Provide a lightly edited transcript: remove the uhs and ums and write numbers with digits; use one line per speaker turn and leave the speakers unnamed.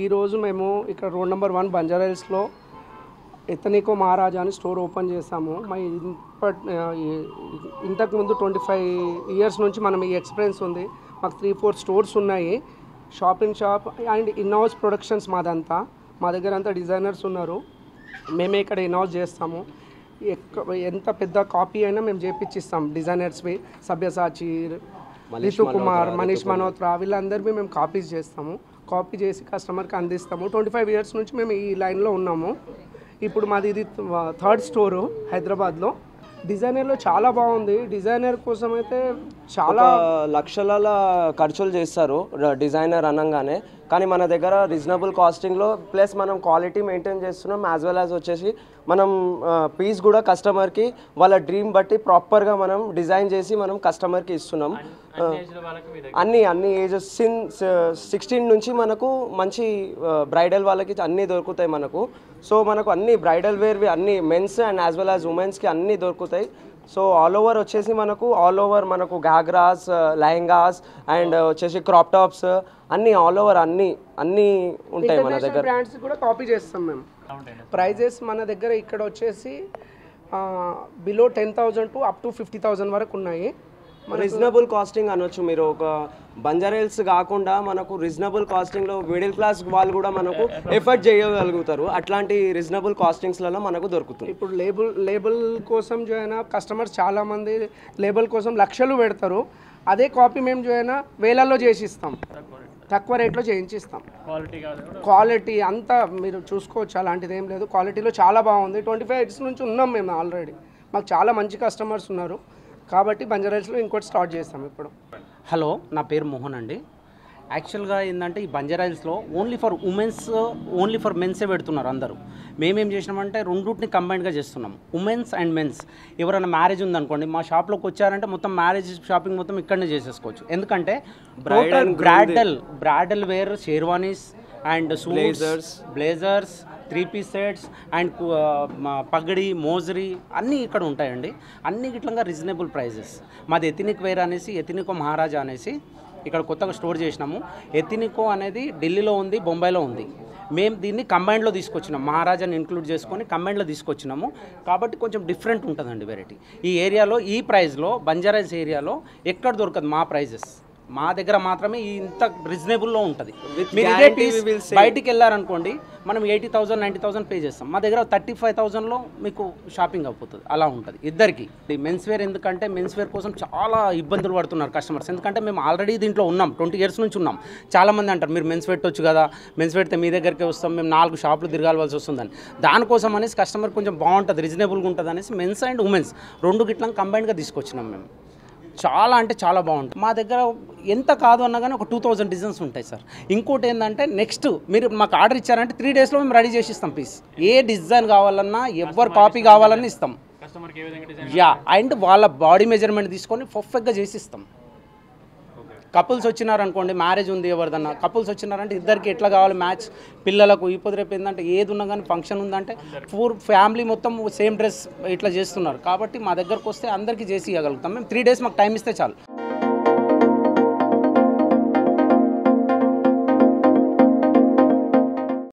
ఈరోజు మేము ఇక్కడ రోడ్ నెంబర్ 1 బంజారాహిల్స్లో ఎథనికో మహారాజా అని స్టోర్ ఓపెన్ చేసాము. ఇంతకుముందు 25 ఇయర్స్ నుంచి మనం ఈ ఎక్స్పీరియన్స్ ఉంది. మాకు 3-4 స్టోర్స్ ఉన్నాయి. షాప్ అండ్ ఇన్హౌస్ ప్రొడక్షన్స్ మాదంతా. మా దగ్గర అంతా డిజైనర్స్ ఉన్నారు. మేమే ఇక్కడ ఇన్హౌస్ చేస్తాము. ఎంత పెద్ద కాపీ అయినా మేము చేపించిస్తాం. డిజైనర్స్వి సభ్యసాచి, రితు కుమార్, మనీష్ మల్హోత్రా వీళ్ళందరివి మేము కాపీస్ చేస్తాము. కాపీ చేసి కస్టమర్కి అందిస్తాము. 25 ఇయర్స్ నుంచి మేము ఈ లైన్లో ఉన్నాము. ఇప్పుడు మాది ఇది 3rd స్టోరు హైదరాబాద్లో. డిజైనర్లో చాలా బాగుంది. డిజైనర్ కోసం అయితే చాలా
లక్షల ఖర్చులు చేస్తారు డిజైనర్ అనగానే. కానీ మన దగ్గర రీజనబుల్ కాస్టింగ్లో ప్లస్ మనం క్వాలిటీ మెయింటైన్ చేస్తున్నాం. యాజ్ వెల్ యాజ్ వచ్చేసి మనం పీస్ కూడా కస్టమర్కి వాళ్ళ డ్రీమ్ బట్టి ప్రాపర్గా మనం డిజైన్ చేసి మనం కస్టమర్కి ఇస్తున్నాం. అన్ని ఏజెస్ 16 నుంచి మనకు మంచి బ్రైడల్ వాళ్ళకి అన్నీ దొరుకుతాయి మనకు. సో మనకు అన్ని బ్రైడల్ వేర్వి అన్ని mens and as well as ఉమెన్స్కి అన్నీ దొరుకుతాయి. సో ఆల్ ఓవర్ వచ్చేసి మనకు గాగ్రాస్, లెహంగాస్ అండ్ వచ్చేసి క్రాప్ టాప్స్ అన్నీ ఆల్ ఓవర్ అన్నీ ఉంటాయి మన దగ్గర.
బ్రాండ్స్ కూడా కాపీ చేస్తాం మేము. ప్రైజెస్ మన దగ్గర ఇక్కడ వచ్చేసి బిలో 10,000 టు అప్ టు 50,000 వరకు ఉన్నాయి.
రీజనబుల్ కాస్టింగ్ అనొచ్చు. మీరు ఒక బంజారాహిల్స్ కాకుండా మనకు రీజనబుల్ కాస్టింగ్లో మిడిల్ క్లాస్ వాళ్ళు కూడా మనకు ఎఫర్ట్ చేయగలుగుతారు. అట్లాంటి రీజనబుల్ కాస్టింగ్స్లలో మనకు దొరుకుతుంది.
ఇప్పుడు లేబుల్ కోసం జోయినా కస్టమర్స్ చాలామంది లేబుల్ కోసం లక్షలు పెడతారు. అదే కాపీ మేము జోయినా వేలల్లో చేసిస్తాం, తక్కువ రేట్లో చేయించిస్తాం. క్వాలిటీ అంతా మీరు చూసుకోవచ్చు, అలాంటిది ఏం లేదు. క్వాలిటీలో చాలా బాగుంది. 25 ఇయర్స్ నుంచి ఉన్నాం మేము ఆల్రెడీ. మాకు చాలా మంచి కస్టమర్స్ ఉన్నారు కాబట్టి బంజారాహిల్స్లో ఇంకోటి స్టార్ట్ చేస్తాం ఇప్పుడు.
హలో, నా పేరు మోహన్ అండి. యాక్చువల్గా ఏంటంటే ఈ బంజారాహిల్స్లో only for womens, only for మెన్సే పెడుతున్నారు అందరూ. మేమేం చేసినామంటే రెండింటిని కంబైన్డ్గా చేస్తున్నాం, ఉమెన్స్ అండ్ మెన్స్. ఎవరైనా మ్యారేజ్ ఉందనుకోండి, మా షాప్లోకి వచ్చారంటే మొత్తం మ్యారేజ్ షాపింగ్ మొత్తం ఇక్కడనే చేసేసుకోవచ్చు. ఎందుకంటే bridal wear, sherwanis and blazers, 3-piece sets and pagdi, mojari అన్నీ ఇక్కడ ఉంటాయండి. అన్ని గిట్లంగా రీజనబుల్ ప్రైజెస్. మాది ఎథనిక్ వేర్ అనేసి, ఎథనికో మహారాజా అనేసి ఇక్కడ కొత్తగా స్టోర్ చేసినాము. ఎథనికో అనేది ఢిల్లీలో ఉంది, బొంబాయిలో ఉంది. మేము దీన్ని కంబైన్డ్లో తీసుకొచ్చినాం, మహారాజాని ఇంక్లూడ్ చేసుకొని కంబైన్డ్లో తీసుకొచ్చినాము. కాబట్టి కొంచెం డిఫరెంట్ ఉంటుందండి వెరైటీ. ఈ ఏరియాలో ఈ ప్రైస్లో బంజారాహిల్స్ ఏరియాలో ఎక్కడ దొరకదు మా ప్రైజెస్. మా దగ్గర మాత్రమే ఇంత రీజనబుల్లో ఉంటుంది. మీరు ఇదే పీస్ బయటికి వెళ్ళారనుకోండి, మనం 80,000 90,000 పే చేస్తాం. మా దగ్గర 35,000లో మీకు షాపింగ్ అయిపోతుంది. అలా ఉంటుంది ఇద్దరికి. మెన్స్ వేర్ ఎందుకంటే మెన్స్ వేర్ కోసం చాలా ఇబ్బందులు పడుతున్నారు కస్టమర్స్. ఎందుకంటే మేము ఆల్రెడీ దీంట్లో ఉన్నాం, 20 ఇయర్స్ నుంచి ఉన్నాం. చాలామంది అంటారు మీరు మెన్స్ పెట్టవచ్చు కదా, మెన్స్ పెడితే మీ దగ్గరికి వస్తాం, మేము 4 షాపులు తిరగాల్సి వస్తుందని. దానికోసం అనేసి కస్టమర్ కొంచెం బాగుంటుంది, రీజనబుల్గా ఉంటుంది అనేసి మెన్స్ అండ్ ఉమెన్స్ రెండు గిట్లా కంబైన్డ్గా తీసుకొచ్చినాం మేము. చాలా అంటే చాలా బాగుంటుంది. మా దగ్గర ఎంత కాదు అన్నా కానీ ఒక 2000 డిజైన్స్ ఉంటాయి సార్. ఇంకోటి ఏంటంటే నెక్స్ట్ మీరు మాకు ఆర్డర్ ఇచ్చారంటే 3 డేస్లో మేము రెడీ చేసి ఇస్తాం పీస్. ఏ డిజైన్ కావాలన్నా, ఎవరు కాపీ కావాలన్నా ఇస్తాం. అండ్ వాళ్ళ బాడీ మెజర్మెంట్ తీసుకొని పర్ఫెక్ట్గా చేసి ఇస్తాం. కపుల్స్ వచ్చినారనుకోండి, మ్యారేజ్ ఉంది ఎవరిదన్నా, కపుల్స్ వచ్చినారంటే ఇద్దరికి ఎట్లా కావాలి మ్యాచ్, పిల్లలకు ఇప్పుడు రేపు ఏంటంటే ఏది ఉన్నా కానీ ఫంక్షన్ ఉందంటే ఫ్యామిలీ మొత్తం సేమ్ డ్రెస్ ఇట్లా చేస్తున్నారు. కాబట్టి మా దగ్గరకు వస్తే అందరికీ చేసి ఇవ్వగలుగుతాం మేము. 3 డేస్ మాకు టైం ఇస్తే చాలు.